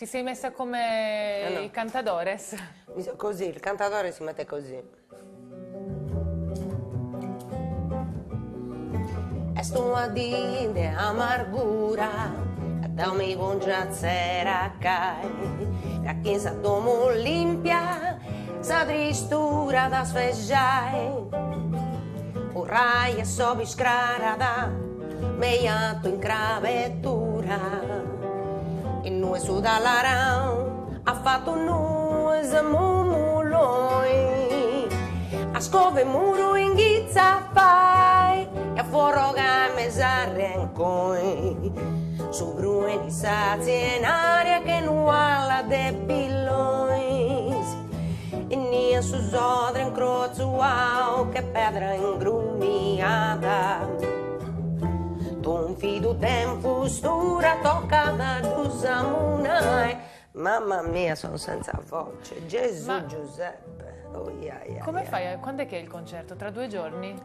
Ti sei messa come no. i cantadores? Così, il cantatore si mette così. E sto a dire amargura, dammi con giazzera cai, a chi sa domo limpia, sa tristura da sfeggiare, orai e so biscrarada, meiato in cravettura, e noi su dall'aran, ha fatto noi zamumuloi, a scove muro in ghizza fai, e a forroga mesarrencoi, su bruen di sazi in aria che non alla de pillois, e nia su zodra in croce wow, che pedra ingrumiata, ton fido tempo stura toccata d'usamunai. Mamma mia, sono senza voce. Gesù Giuseppe. Oh, Come fai? Quando è che è il concerto? Tra 2 giorni?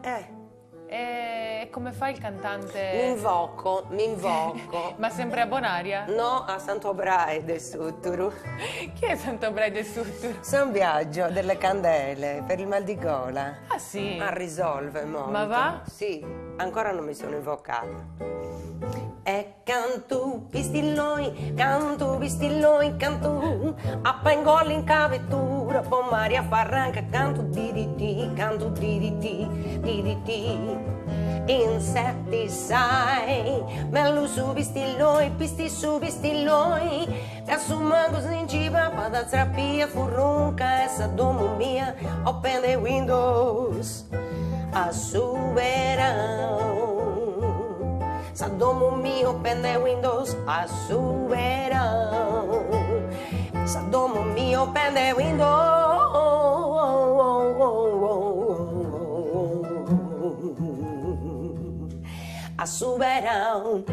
E come fa il cantante? Mi invoco. Ma sempre a Bonaria? No, a Santo Brae del Sutturu. Chi è Santo Brae del Sud? Sono viaggio delle candele per il mal di gola. Ah sì? Risolve molto. Ma va? Sì, ancora non mi sono invocata. E canto vistilloi, canto, a pengol in cavettura, poi Maria Farranca, canto di canto di insetti sai, mello su vistilloi, pisti su vistilloi, e su mango sningiva, pada trappia, furronca, essa domo mia, open the windows, a su verão. Sa domo mio, open the windows, a su verão. Sa domo mio, open the windows, a su verão.